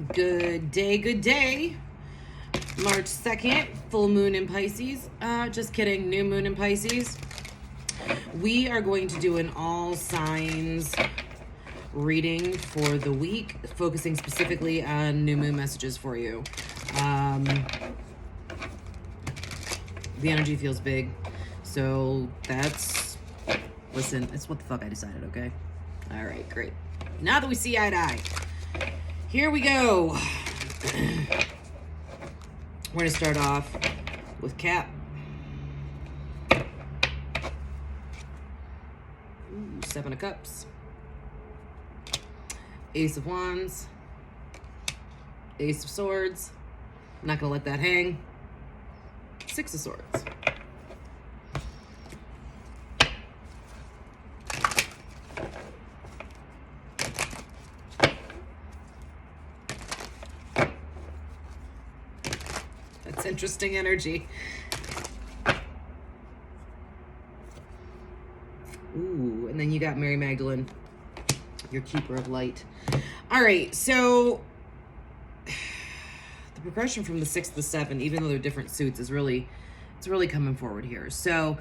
Good day. March 2nd, full moon in Pisces. Just kidding, new moon in Pisces. We are going to do an all signs reading for the week, focusing specifically on new moon messages for you. The energy feels big, so listen, it's what the fuck I decided, okay? All right, great. Now that we see eye to eye, here we go. We're going to start off with Cap. Seven of Cups. Ace of Wands. Ace of Swords. I'm not going to let that hang. Six of Swords. That's interesting energy. Ooh, and then you got Mary Magdalene, your keeper of light. All right, so the progression from the 6 to the 7, even though they're different suits, it's really coming forward here. So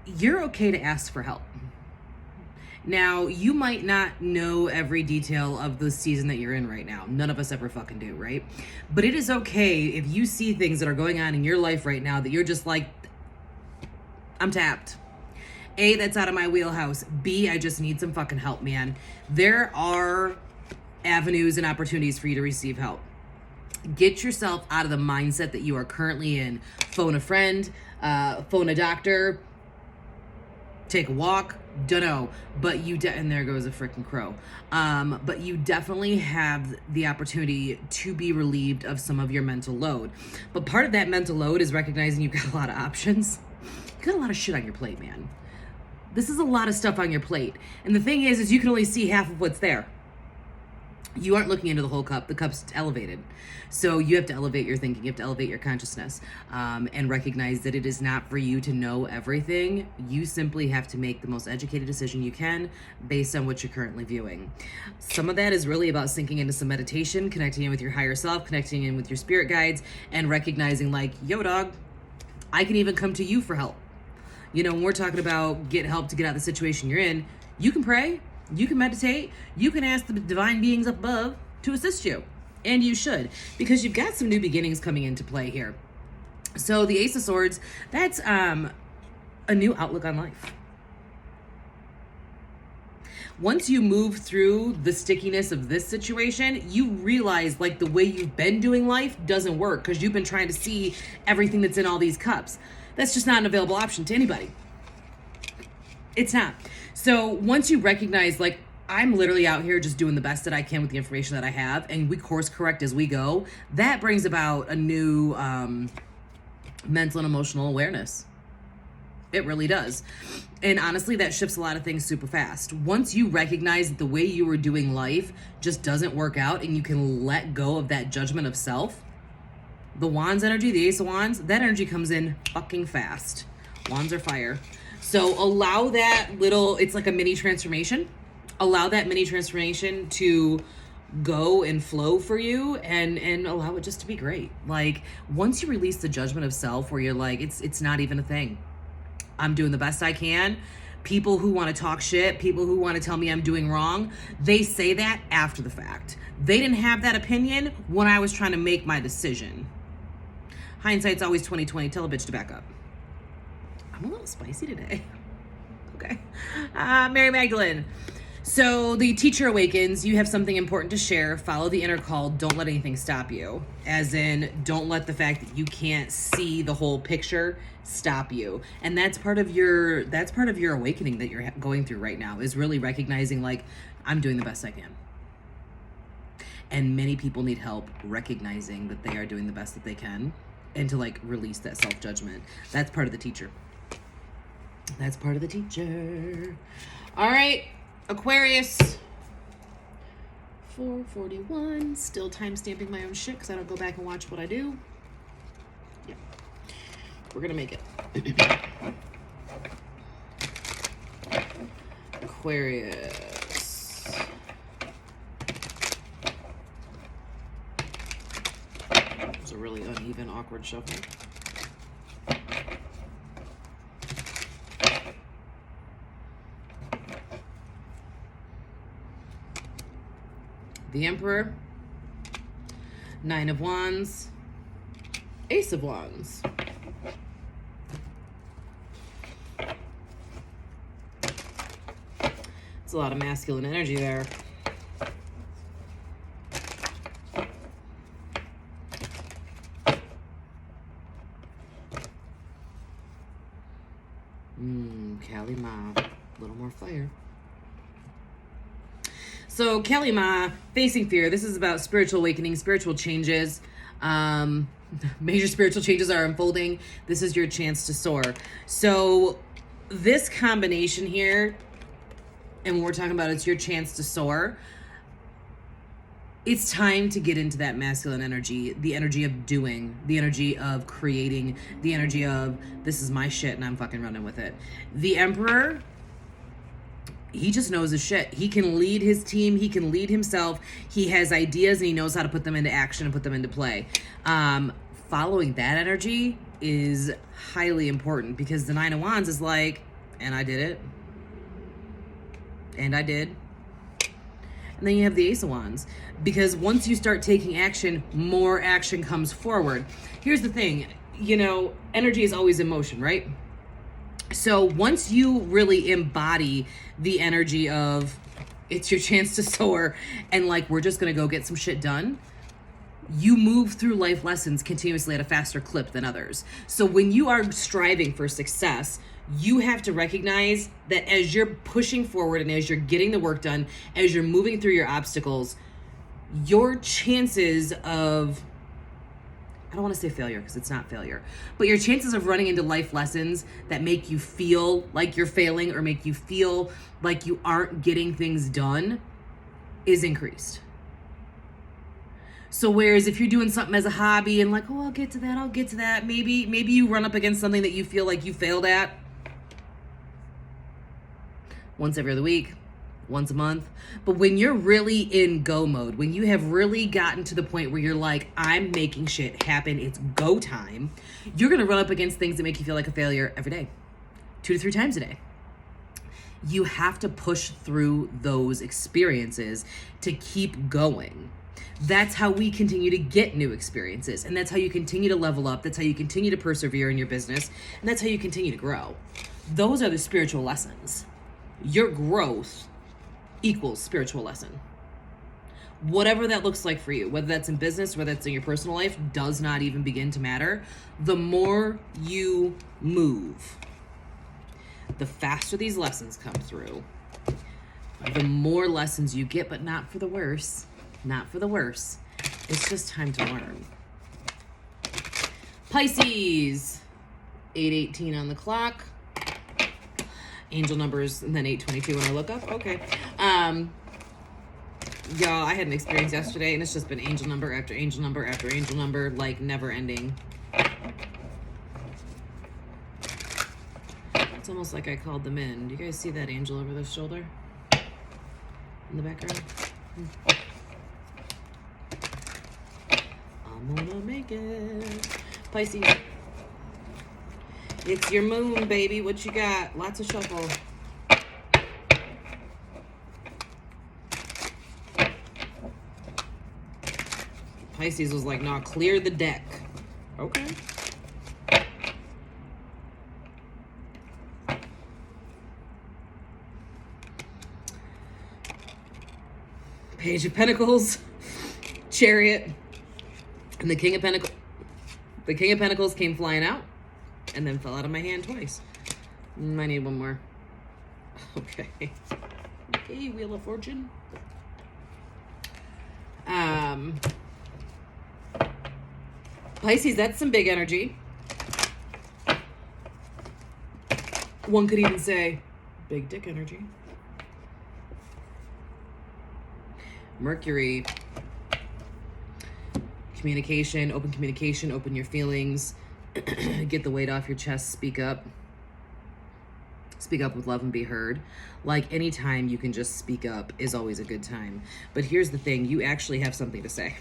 you're okay to ask for help. Now, you might not know every detail of the season that you're in right now. None of us ever fucking do, right? But it is okay if you see things that are going on in your life right now that you're just like, I'm tapped. A, that's out of my wheelhouse. B, I just need some fucking help, man. There are avenues and opportunities for you to receive help. Get yourself out of the mindset that you are currently in. Phone a friend, phone a doctor, take a walk, dunno, but and there goes a freaking crow. But you definitely have the opportunity to be relieved of some of your mental load. But part of that mental load is recognizing you've got a lot of options. You got a lot of shit on your plate, man. This is a lot of stuff on your plate. And the thing is you can only see half of what's there. You aren't looking into the whole cup. The cup's elevated. So you have to elevate your thinking. You have to elevate your consciousness and recognize that it is not for you to know everything. You simply have to make the most educated decision you can based on what you're currently viewing. Some of that is really about sinking into some meditation, connecting in with your higher self, connecting in with your spirit guides, and recognizing like, yo, dog, I can even come to you for help. You know, when we're talking about get help to get out of the situation you're in, you can pray. You can meditate. You can ask the divine beings up above to assist you. And you should, because you've got some new beginnings coming into play here. So the Ace of Swords, that's a new outlook on life. Once you move through the stickiness of this situation, you realize like the way you've been doing life doesn't work because you've been trying to see everything that's in all these cups. That's just not an available option to anybody. It's not. So once you recognize, like, I'm literally out here just doing the best that I can with the information that I have, and we course correct as we go, that brings about a new mental and emotional awareness. It really does. And honestly, that shifts a lot of things super fast. Once you recognize that the way you were doing life just doesn't work out and you can let go of that judgment of self, the Wands energy, the Ace of Wands, that energy comes in fucking fast. Wands are fire. So allow that it's like a mini transformation. Allow that mini transformation to go and flow for you and allow it just to be great. Like once you release the judgment of self where you're like, it's not even a thing. I'm doing the best I can. People who want to talk shit, people who want to tell me I'm doing wrong, they say that after the fact. They didn't have that opinion when I was trying to make my decision. Hindsight's always 20/20. Tell a bitch to back up. I'm a little spicy today. Okay. Mary Magdalene. So the teacher awakens. You have something important to share. Follow the inner call. Don't let anything stop you. As in, don't let the fact that you can't see the whole picture stop you. And that's part of your awakening that you're going through right now, is really recognizing like, I'm doing the best I can. And many people need help recognizing that they are doing the best that they can and to like release that self-judgment. That's part of the teacher. That's part of the teacher. All right, Aquarius. 4:41. Still time stamping my own shit because I don't go back and watch what I do. Yeah. We're going to make it. Aquarius. a really uneven, awkward shuffle. The Emperor, Nine of Wands, Ace of Wands. It's a lot of masculine energy there. Kalima, a little more fire. So Kalima, facing fear. This is about spiritual awakening, spiritual changes. Major spiritual changes are unfolding. This is your chance to soar. So this combination here, and when we're talking about it's your chance to soar, it's time to get into that masculine energy, the energy of doing, the energy of creating, the energy of this is my shit and I'm fucking running with it. The Emperor, he just knows his shit. He can lead his team. He can lead himself. He has ideas and he knows how to put them into action and put them into play. Following that energy is highly important because the Nine of Wands is like, and I did it. And I did. And then you have the Ace of Wands. Because once you start taking action, more action comes forward. Here's the thing, you know, energy is always in motion, right? So once you really embody the energy of it's your chance to soar and like we're just gonna go get some shit done, you move through life lessons continuously at a faster clip than others. So when you are striving for success, you have to recognize that as you're pushing forward and as you're getting the work done, as you're moving through your obstacles, your chances of, I don't want to say failure because it's not failure, but your chances of running into life lessons that make you feel like you're failing or make you feel like you aren't getting things done is increased. So whereas if you're doing something as a hobby and like, oh, I'll get to that, maybe you run up against something that you feel like you failed at once every other week, once a month. But when you're really in go mode, when you have really gotten to the point where you're like, I'm making shit happen, it's go time, you're going to run up against things that make you feel like a failure every day, 2 to 3 times a day. You have to push through those experiences to keep going. That's how we continue to get new experiences. And that's how you continue to level up. That's how you continue to persevere in your business. And that's how you continue to grow. Those are the spiritual lessons. Your growth equals spiritual lesson. Whatever that looks like for you, whether that's in business, whether that's in your personal life, does not even begin to matter. The more you move, the faster these lessons come through, the more lessons you get, but not for the worse. Not for the worse. It's just time to learn. Pisces, 8:18 on the clock. Angel numbers, and then 8:22 when I look up. Okay. Y'all, I had an experience yesterday, and it's just been angel number after angel number after angel number, like never ending. It's almost like I called them in. Do you guys see that angel over the shoulder in the background? I'm gonna make it. Pisces. It's your moon, baby. What you got? Lots of shuffle. Pisces was like, nah, clear the deck. Okay. Page of Pentacles, Chariot, and the King of Pentacles. The King of Pentacles came flying out and then fell out of my hand twice. I need one more. Okay. Okay, Wheel of Fortune. Pisces, that's some big energy. One could even say big dick energy. Mercury. Communication, open your feelings, get the weight off your chest, speak up with love and be heard. Like anytime you can just speak up is always a good time. But here's the thing, you actually have something to say.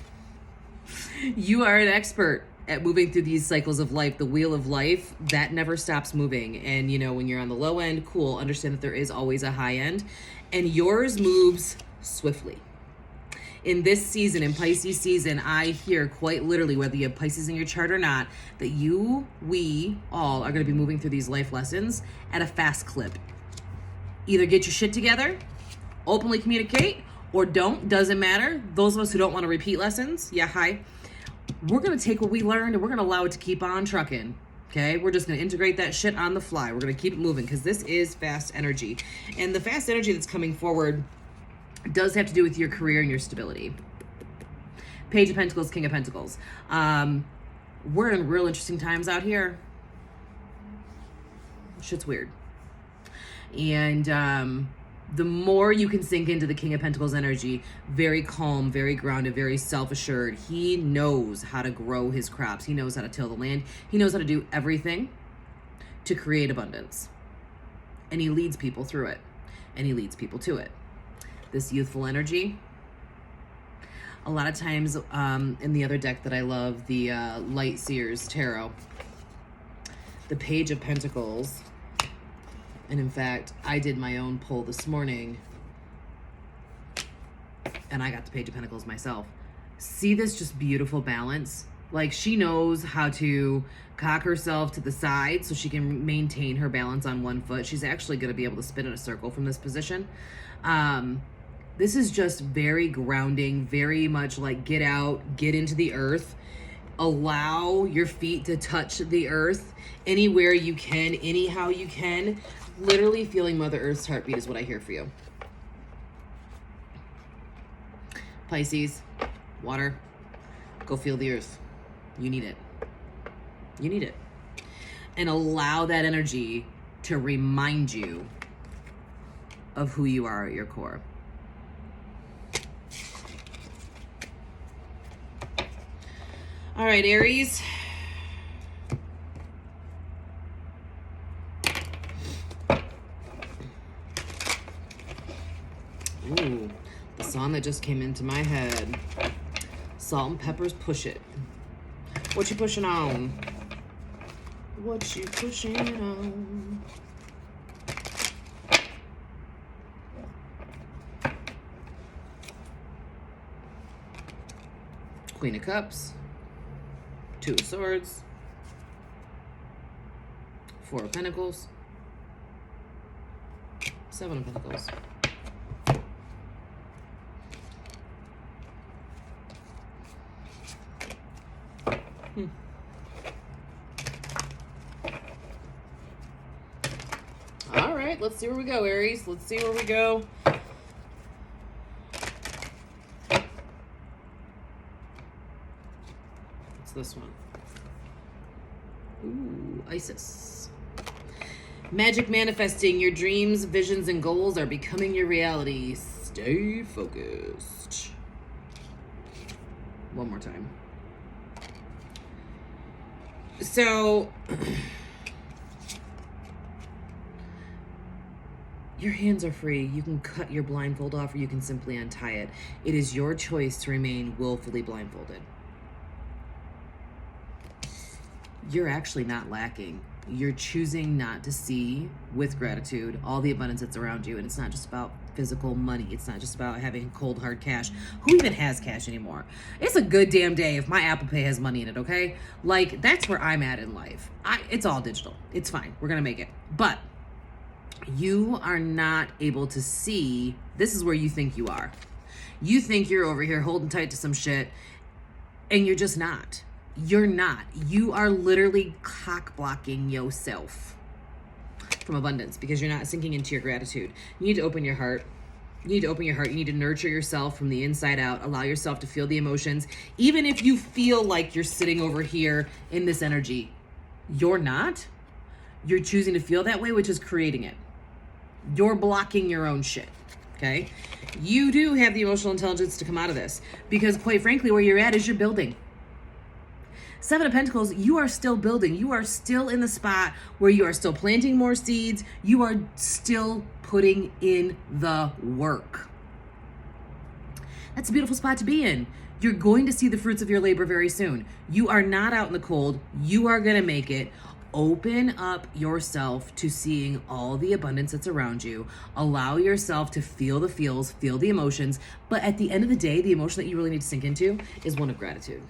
You are an expert at moving through these cycles of life. The wheel of life, that never stops moving. And, you know, when you're on the low end, cool, understand that there is always a high end. And yours moves swiftly. In this season, in Pisces season, I hear quite literally, whether you have Pisces in your chart or not, that we all are going to be moving through these life lessons at a fast clip. Either get your shit together, openly communicate, or don't, doesn't matter. Those of us who don't want to repeat lessons, yeah, hi. We're going to take what we learned and we're going to allow it to keep on trucking. Okay, we're just going to integrate that shit on the fly. We're going to keep it moving because this is fast energy. And the fast energy that's coming forward does have to do with your career and your stability. Page of Pentacles, King of Pentacles. We're in real interesting times out here. Shit's weird. And the more you can sink into the King of Pentacles energy, very calm, very grounded, very self-assured. He knows how to grow his crops. He knows how to till the land. He knows how to do everything to create abundance. And he leads people through it. And he leads people to it. This youthful energy. A lot of times in the other deck that I love, the Light Seers Tarot, the Page of Pentacles, and in fact, I did my own pull this morning, and I got the Page of Pentacles myself. See this just beautiful balance? Like, she knows how to cock herself to the side so she can maintain her balance on one foot. She's actually going to be able to spin in a circle from this position. This is just very grounding, very much like get out, get into the earth, allow your feet to touch the earth anywhere you can, anyhow you can. Literally feeling Mother Earth's heartbeat is what I hear for you. Pisces, water, go feel the earth. You need it. You need it. And allow that energy to remind you of who you are at your core. All right, Aries. Ooh, the song that just came into my head. Salt and Peppers, Push It. What you pushing on? What you pushing on? Queen of Cups. Two of Swords, Four of Pentacles, Seven of Pentacles. All right, let's see where we go, Aries. Let's see where we go. This one. Ooh, Isis. Magic manifesting. Your dreams, visions, and goals are becoming your reality. Stay focused. One more time. So, your hands are free. You can cut your blindfold off or you can simply untie it. It is your choice to remain willfully blindfolded. You're actually not lacking. You're choosing not to see with gratitude all the abundance that's around you. And it's not just about physical money. It's not just about having cold hard cash. Who even has cash anymore? It's a good damn day if my Apple Pay has money in it, okay? Like, that's where I'm at in life. It's all digital. It's fine. We're gonna make it. But you are not able to see, this is where you think you are. You think you're over here holding tight to some shit, and you're just not. You're not. You are literally cock blocking yourself from abundance because you're not sinking into your gratitude. You need to open your heart. You need to open your heart. You need to nurture yourself from the inside out. Allow yourself to feel the emotions. Even if you feel like you're sitting over here in this energy, you're not. You're choosing to feel that way, which is creating it. You're blocking your own shit. Okay? You do have the emotional intelligence to come out of this because, quite frankly, where you're at is you're building. Seven of Pentacles, you are still building. You are still in the spot where you are still planting more seeds. You are still putting in the work. That's a beautiful spot to be in. You're going to see the fruits of your labor very soon. You are not out in the cold. You are going to make it. Open up yourself to seeing all the abundance that's around you. Allow yourself to feel the feels, feel the emotions. But at the end of the day, the emotion that you really need to sink into is one of gratitude.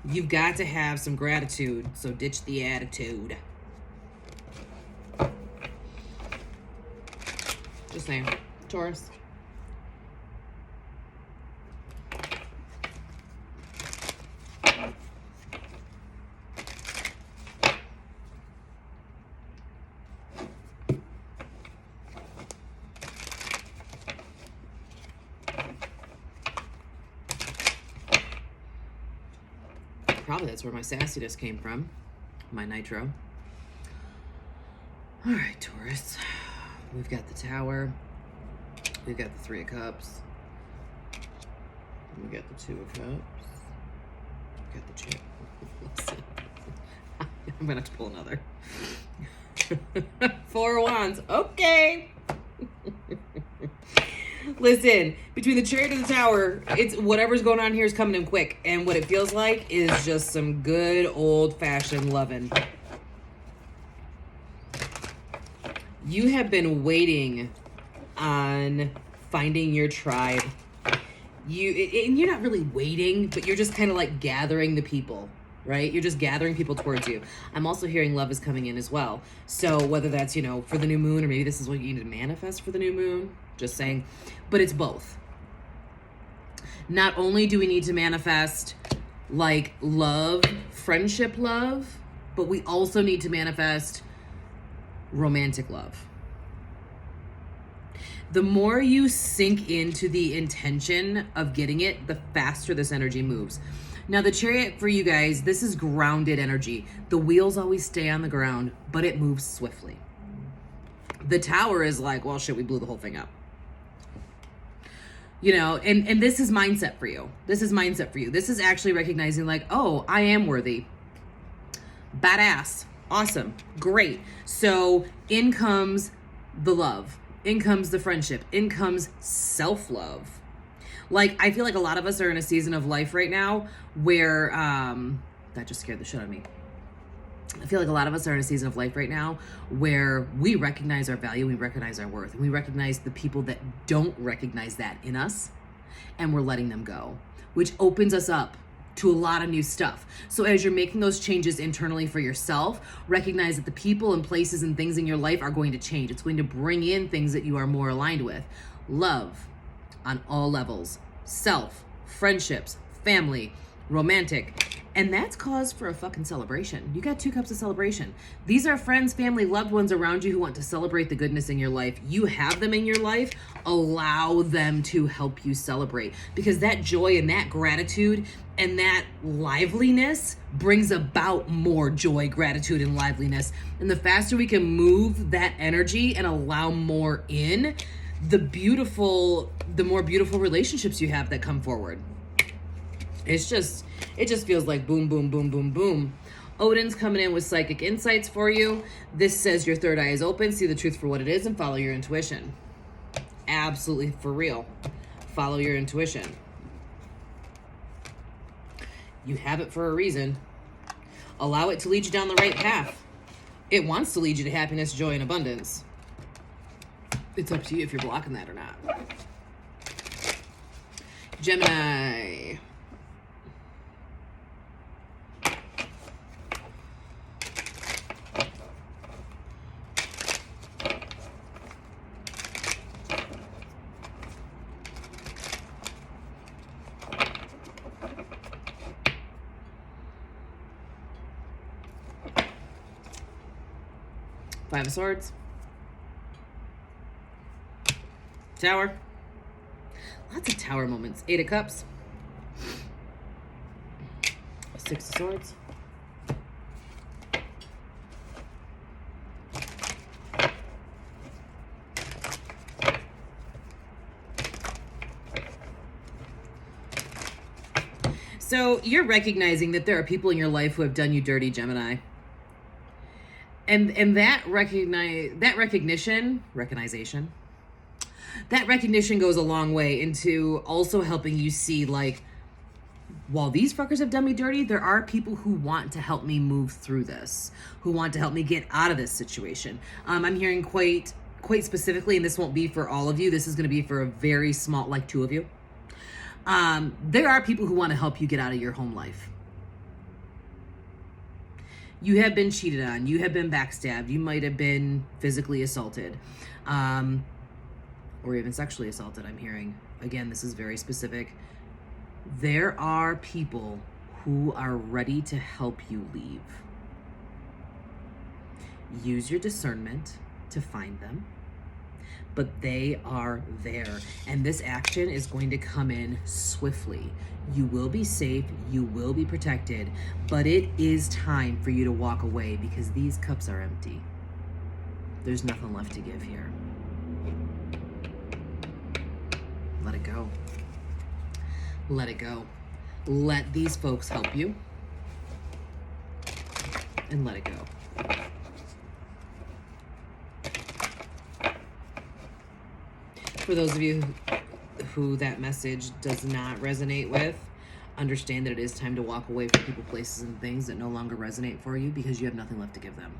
You've got to have some gratitude, so ditch the attitude. Just saying. Taurus. Probably that's where my sassiness came from, my nitro. All right, Taurus. We've got the Tower. We've got the Three of Cups. We got the Two of Cups. We got the Chip. Listen, I'm gonna have to pull another. Four of Wands. Okay. Listen, between the Chariot and the Tower, it's whatever's going on here is coming in quick. And what it feels like is just some good old-fashioned loving. You have been waiting on finding your tribe. And you're not really waiting, but you're just kind of like gathering the people, right? You're just gathering people towards you. I'm also hearing love is coming in as well. So whether that's, for the new moon, or maybe this is what you need to manifest for the new moon, just saying, but it's both. Not only do we need to manifest like love, friendship love, but we also need to manifest romantic love. The more you sink into the intention of getting it, the faster this energy moves. Now, the Chariot for you guys, this is grounded energy. The wheels always stay on the ground, but it moves swiftly. The Tower is like, well, shit, we blew the whole thing up. And this is mindset for you. This is mindset for you. This is actually recognizing like, oh, I am worthy. Badass. Awesome. Great. So in comes the love. In comes the friendship. In comes self-love. Like, I feel like a lot of us are in a season of life right now where, that just scared the shit out of me. I feel like a lot of us are in a season of life right now where we recognize our value, we recognize our worth, and we recognize the people that don't recognize that in us, and we're letting them go, which opens us up to a lot of new stuff. So as you're making those changes internally for yourself, recognize that the people and places and things in your life are going to change. It's going to bring in things that you are more aligned with. Love on all levels, self, friendships, family, romantic, and that's cause for a fucking celebration. You got 2 cups of celebration. These are friends, family, loved ones around you who want to celebrate the goodness in your life. You have them in your life. Allow them to help you celebrate, because that joy and that gratitude and that liveliness brings about more joy, gratitude, and liveliness. And the faster we can move that energy and allow more in, the more beautiful relationships you have that come forward. It just feels like boom, boom, boom, boom, boom. Odin's coming in with psychic insights for you. This says your third eye is open. See the truth for what it is and follow your intuition. Absolutely for real. Follow your intuition. You have it for a reason. Allow it to lead you down the right path. It wants to lead you to happiness, joy, and abundance. It's up to you if you're blocking that or not. Gemini. Five of Swords. Tower. Lots of Tower moments. 8 of Cups. 6 of Swords. So you're recognizing that there are people in your life who have done you dirty, Gemini. And that recognition that recognition goes a long way into also helping you see, like, while these fuckers have done me dirty, there are people who want to help me move through this, who want to help me get out of this situation. I'm hearing quite specifically, and this won't be for all of you. This is going to be for a very small, like 2 of you. There are people who want to help you get out of your home life. You have been cheated on. You have been backstabbed. You might have been physically assaulted, or even sexually assaulted, I'm hearing. Again, this is very specific. There are people who are ready to help you leave. Use your discernment to find them, but they are there. And this action is going to come in swiftly. You will be safe, you will be protected, but it is time for you to walk away because these cups are empty. There's nothing left to give here. Let it go. Let it go. Let these folks help you. And let it go. For those of you who that message does not resonate with, understand that it is time to walk away from people, places, and things that no longer resonate for you because you have nothing left to give them.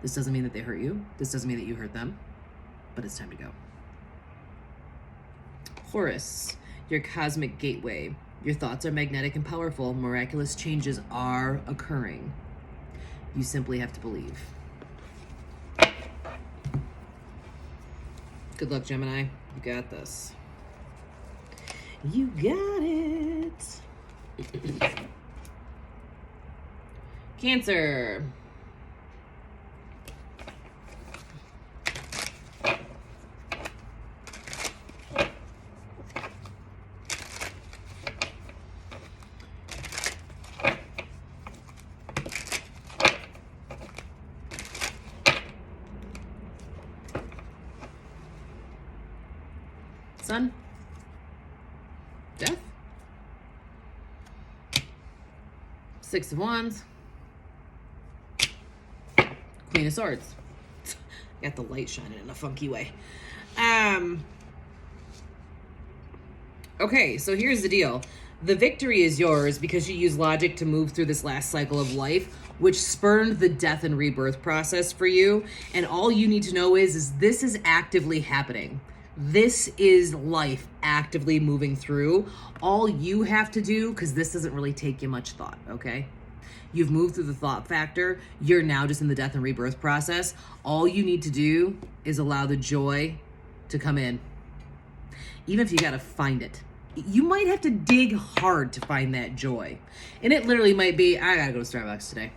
This doesn't mean that they hurt you. This doesn't mean that you hurt them, but it's time to go. Taurus, your cosmic gateway. Your thoughts are magnetic and powerful. Miraculous changes are occurring. You simply have to believe. Good luck, Gemini. You got this. You got it. Cancer. Sun, Death, Six of Wands, Queen of Swords. Got the light shining in a funky way. Okay, so here's the deal. The victory is yours because you use logic to move through this last cycle of life, which spurned the death and rebirth process for you. And all you need to know is this is actively happening. This is life actively moving through. All you have to do, because this doesn't really take you much thought, okay? You've moved through the thought factor. You're now just in the death and rebirth process. All you need to do is allow the joy to come in. Even if you got to find it. You might have to dig hard to find that joy. And it literally might be, I got to go to Starbucks today.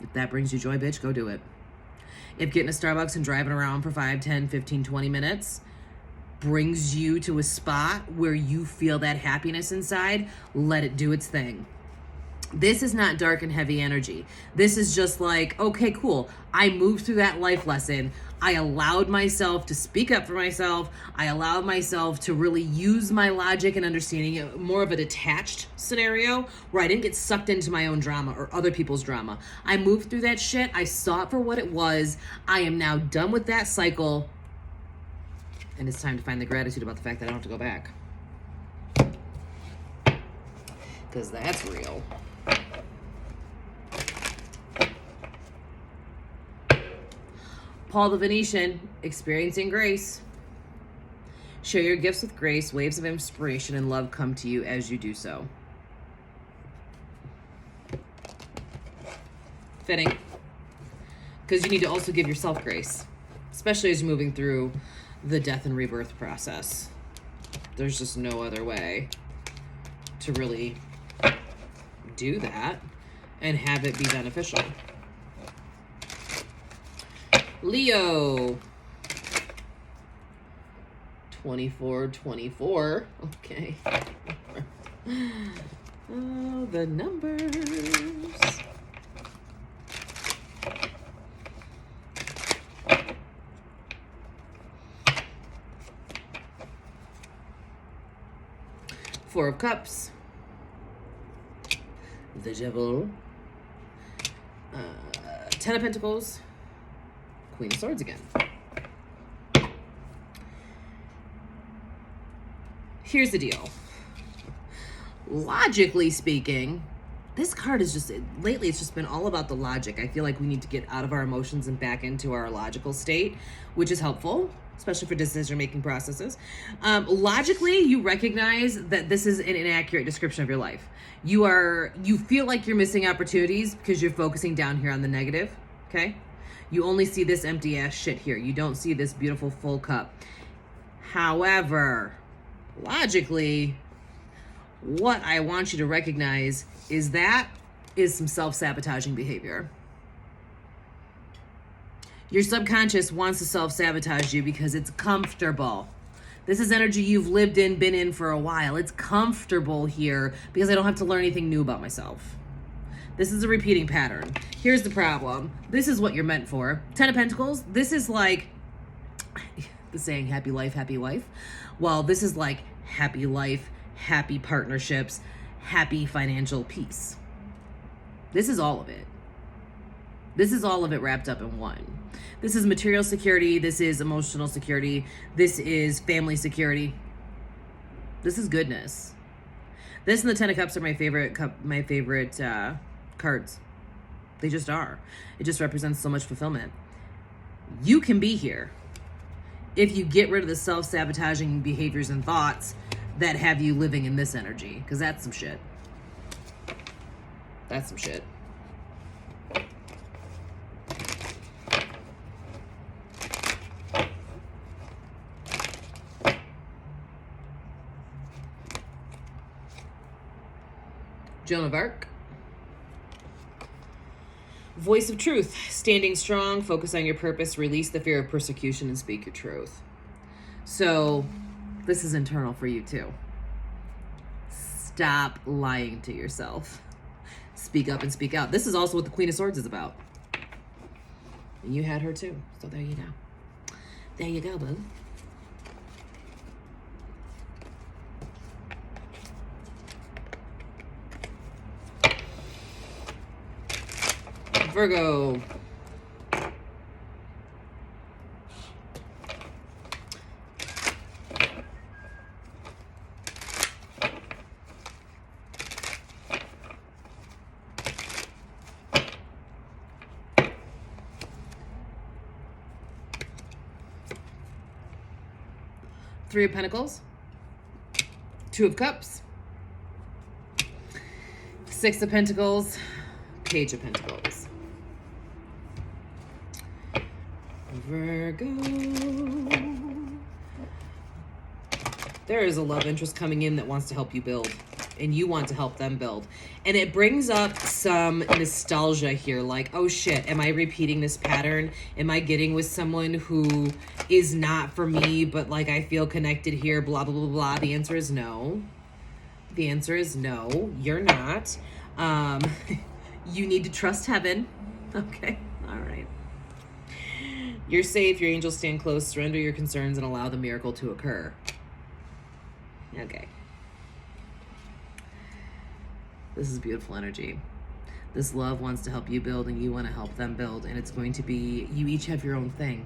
If that brings you joy, bitch, go do it. If getting to Starbucks and driving around for 5, 10, 15, 20 minutes brings you to a spot where you feel that happiness inside, let it do its thing. This is not dark and heavy energy. This is just like, okay, cool. I moved through that life lesson. I allowed myself to speak up for myself. I allowed myself to really use my logic and understanding, more of a detached scenario where I didn't get sucked into my own drama or other people's drama. I moved through that shit. I saw it for what it was. I am now done with that cycle. And it's time to find the gratitude about the fact that I don't have to go back. Because that's real. Paul the Venetian, experiencing grace. Share your gifts with grace. Waves of inspiration and love come to you as you do so. Fitting. Because you need to also give yourself grace. Especially as you're moving through the death and rebirth process. There's just no other way to really do that and have it be beneficial. Leo. 24. Okay. Oh, the numbers. Four of Cups. The Devil. 10 of Pentacles. Queen of Swords again. here's the deal. Logically speaking, this card is just, lately it's just been all about the logic. I feel like we need to get out of our emotions and back into our logical state, which is helpful, especially for decision-making processes. Logically, you recognize that this is an inaccurate description of your life. You feel like you're missing opportunities because you're focusing down here on the negative, okay? You only see this empty ass shit here. You don't see this beautiful full cup. However, logically, what I want you to recognize is that is some self-sabotaging behavior. Your subconscious wants to self-sabotage you because it's comfortable. This is energy you've lived in, been in for a while. It's comfortable here because I don't have to learn anything new about myself. This is a repeating pattern. Here's the problem. This is what you're meant for. 10 of Pentacles, this is like the saying, happy life, happy wife. Well, this is like happy life, happy partnerships, happy financial peace. This is all of it. This is all of it wrapped up in one. This is material security. This is emotional security. This is family security. This is goodness. This and the 10 of Cups are my favorite cards. They just are. It just represents so much fulfillment. You can be here if you get rid of the self-sabotaging behaviors and thoughts that have you living in this energy, because that's some shit. That's some shit. Joan of Arc. Voice of truth. Standing strong, focus on your purpose, release the fear of persecution, and speak your truth. So this is internal for you too. Stop lying to yourself. Speak up and speak out. This is also what the Queen of Swords is about. And you had her too. So there you go. There you go, boo. Virgo. Three of Pentacles, Two of Cups, Six of Pentacles, Page of Pentacles. Virgo. There is a love interest coming in that wants to help you build, and you want to help them build. And it brings up some nostalgia here, like, oh shit, am I repeating this pattern? Am I getting with someone who is not for me, but like I feel connected here, blah, blah, blah, blah. The answer is no. The answer is no, you're not. You need to trust heaven. Okay, all right. You're safe, your angels stand close, surrender your concerns and allow the miracle to occur. Okay. This is beautiful energy. This love wants to help you build and you want to help them build. And it's going to be, you each have your own thing,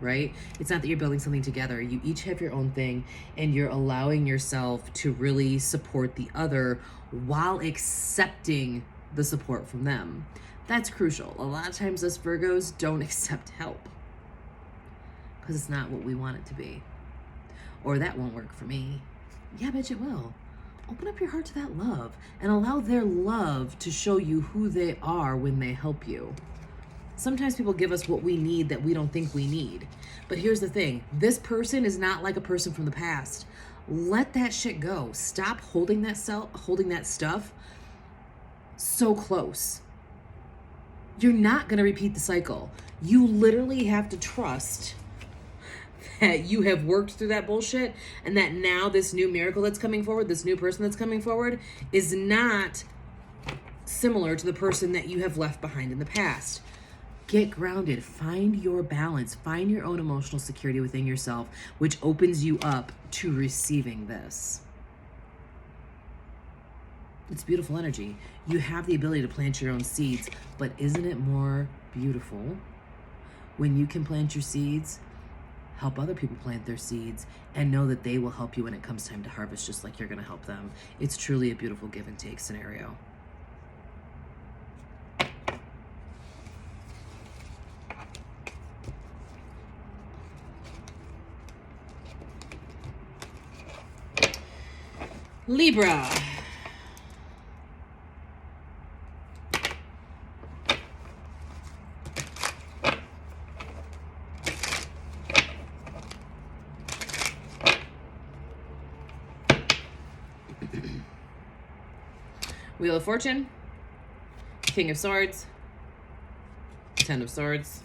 right? It's not that you're building something together. You each have your own thing and you're allowing yourself to really support the other while accepting the support from them. That's crucial. A lot of times us Virgos don't accept help because it's not what we want it to be. Or that won't work for me. Yeah, I bet it will. Open up your heart to that love and allow their love to show you who they are when they help you. Sometimes people give us what we need that we don't think we need. But here's the thing. This person is not like a person from the past. Let that shit go. Stop holding that stuff so close. You're not going to repeat the cycle. You literally have to trust that you have worked through that bullshit and that now this new miracle that's coming forward, this new person that's coming forward is not similar to the person that you have left behind in the past. Get grounded, find your balance, find your own emotional security within yourself, which opens you up to receiving this. It's beautiful energy. You have the ability to plant your own seeds, but isn't it more beautiful when you can plant your seeds, help other people plant their seeds, and know that they will help you when it comes time to harvest, just like you're going to help them. It's truly a beautiful give and take scenario. Libra. Wheel of Fortune, King of Swords, Ten of Swords,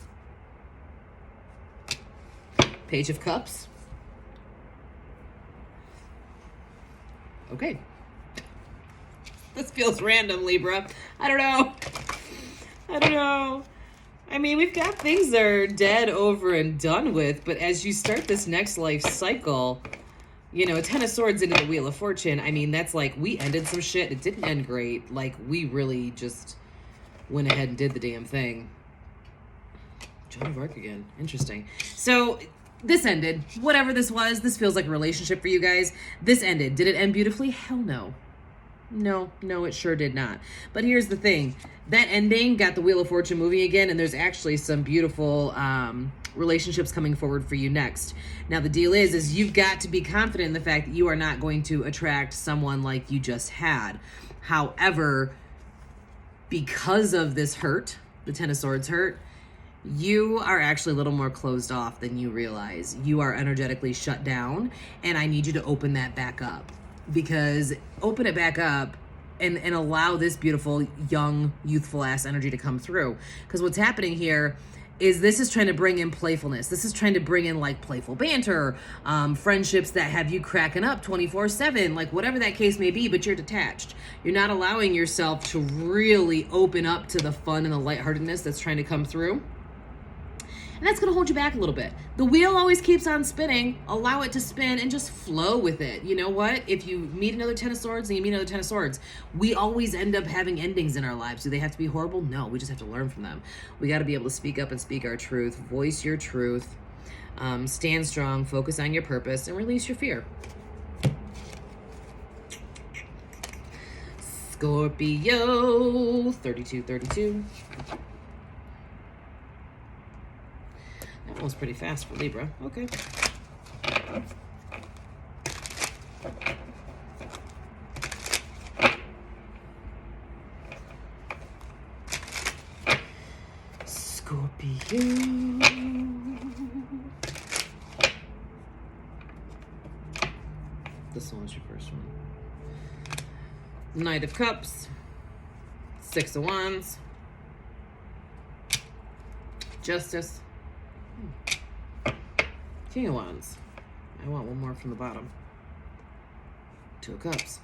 Page of Cups. Okay. This feels random, Libra. I don't know. I mean, we've got things that are dead, over, and done with, but as you start this next life cycle, you know, Ten of Swords into the Wheel of Fortune, I mean, that's like, we ended some shit. It didn't end great. Like, we really just went ahead and did the damn thing. Joan of Arc again. Interesting. So, this ended. Whatever this was, this feels like a relationship for you guys. This ended. Did it end beautifully? Hell no. No, it sure did not. But here's the thing. That ending got the Wheel of Fortune moving again, and there's actually some beautiful relationships coming forward for you next. Now, the deal is you've got to be confident in the fact that you are not going to attract someone like you just had. However, because of this hurt, the Ten of Swords hurt, you are actually a little more closed off than you realize. You are energetically shut down, and I need you to open that back up. Because open it back up and allow this beautiful, young, youthful ass energy to come through. Because what's happening here is this is trying to bring in playfulness. This is trying to bring in like playful banter, friendships that have you cracking up 24/7, like whatever that case may be, but you're detached. You're not allowing yourself to really open up to the fun and the lightheartedness that's trying to come through. And that's going to hold you back a little bit. The wheel always keeps on spinning. Allow it to spin and just flow with it. You know what? If you meet another Ten of Swords and you meet another Ten of Swords, we always end up having endings in our lives. Do they have to be horrible? No, we just have to learn from them. We got to be able to speak up and speak our truth. Voice your truth. Stand strong. Focus on your purpose and release your fear. Scorpio, 32. That was pretty fast for Libra. Okay. Scorpio. This one was your first one. Knight of Cups. Six of Wands. Justice. King of Wands. I want one more from the bottom. Two of Cups.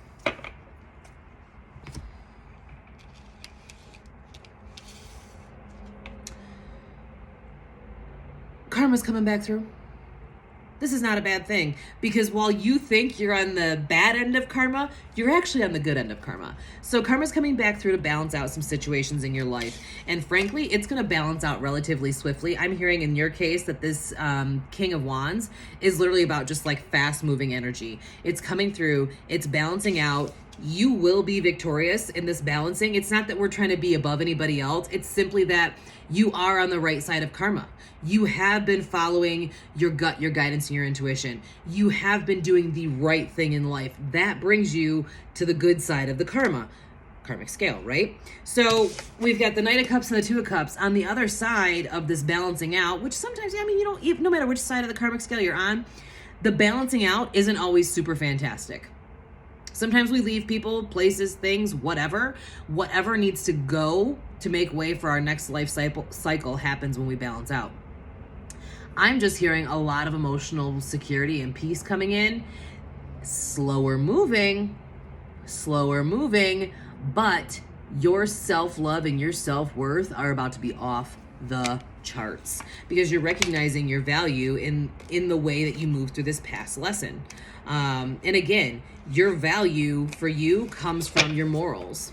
Karma's coming back through. This is not a bad thing, because while you think you're on the bad end of karma, you're actually on the good end of karma. So karma's coming back through to balance out some situations in your life. And frankly, it's going to balance out relatively swiftly. I'm hearing in your case that this King of Wands is literally about just like fast moving energy. It's coming through. It's balancing out. You will be victorious in this balancing. It's not that we're trying to be above anybody else. It's simply that you are on the right side of karma. You have been following your gut, your guidance, and your intuition. You have been doing the right thing in life. That brings you to the good side of the karmic scale, right? So we've got the Knight of Cups and the Two of Cups on the other side of this balancing out, which sometimes, I mean, you don't, no matter which side of the karmic scale you're on, the balancing out isn't always super fantastic. Sometimes we leave people, places, things, whatever needs to go to make way for our next life cycle happens when we balance out. I'm just hearing a lot of emotional security and peace coming in. Slower moving, but your self-love and your self-worth are about to be off the charts because you're recognizing your value in the way that you move through this past lesson. And again, your value for you comes from your morals.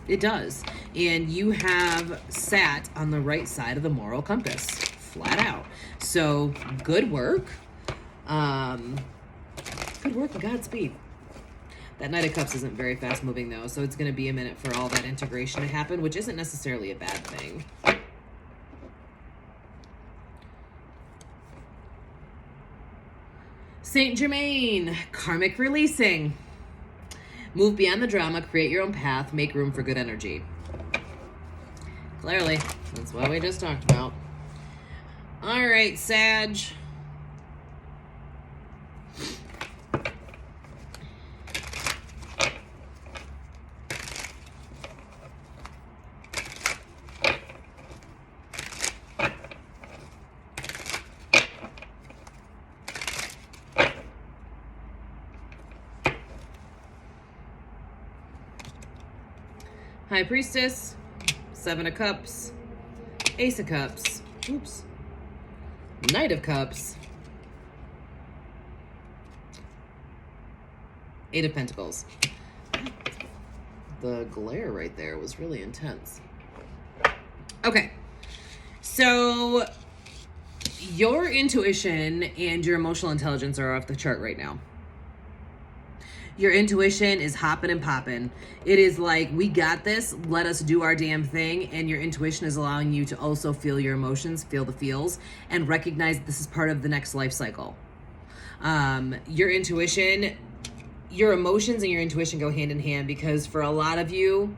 It does. And you have sat on the right side of the moral compass. flat out. So good work. Good work and Godspeed. That Knight of Cups isn't very fast moving though, so it's going to be a minute for all that integration to happen, which isn't necessarily a bad thing. Saint Germain, karmic releasing. Move beyond the drama, create your own path, make room for good energy. Clearly, that's what we just talked about. All right, Sag. High Priestess, Seven of Cups, Ace of Cups, oops, Knight of Cups, Eight of Pentacles. The glare right there was really intense. Okay, so your intuition and your emotional intelligence are off the chart right now. Your intuition is hopping and popping. It is like, we got this, let us do our damn thing. And your intuition is allowing you to also feel your emotions, feel the feels, and recognize that this is part of the next life cycle. Your intuition, your emotions and your intuition go hand in hand, because for a lot of you,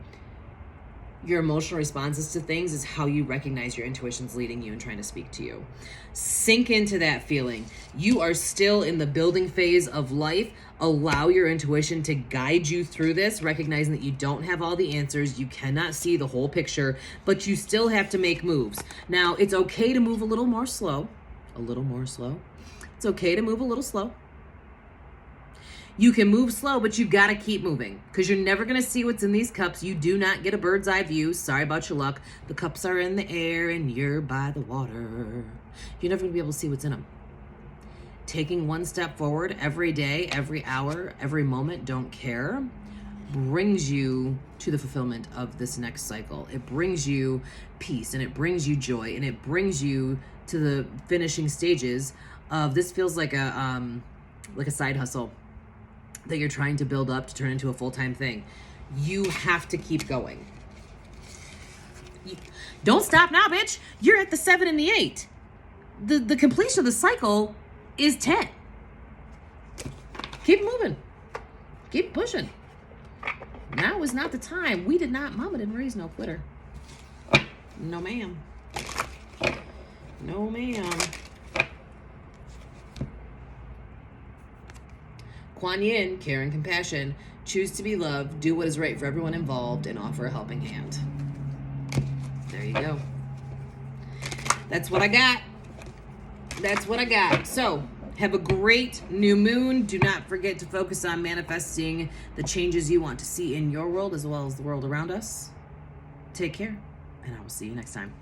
your emotional responses to things is how you recognize your intuition's leading you and trying to speak to you. Sink into that feeling. You are still in the building phase of life. Allow your intuition to guide you through this, recognizing that you don't have all the answers. You cannot see the whole picture, but you still have to make moves. Now, it's okay to move a little more slow. A little more slow. It's okay to move a little slow. You can move slow, but you got to keep moving, because you're never going to see what's in these cups. You do not get a bird's eye view. Sorry about your luck. The cups are in the air and you're by the water. You're never going to be able to see what's in them. Taking one step forward every day, every hour, every moment, don't care, brings you to the fulfillment of this next cycle. It brings you peace, and it brings you joy, and it brings you to the finishing stages of this. Feels like a side hustle that you're trying to build up to turn into a full-time thing. You have to keep going. Don't stop now, bitch. You're at the 7 and the 8. The completion of the cycle is 10. Keep moving. Keep pushing. Now is not the time. Mama didn't raise no quitter. No, ma'am. No, ma'am. Kuan Yin, care and compassion. Choose to be loved, do what is right for everyone involved, and offer a helping hand. There you go. That's what I got. That's what I got. So, have a great new moon. Do not forget to focus on manifesting the changes you want to see in your world as well as the world around us. Take care, and I will see you next time.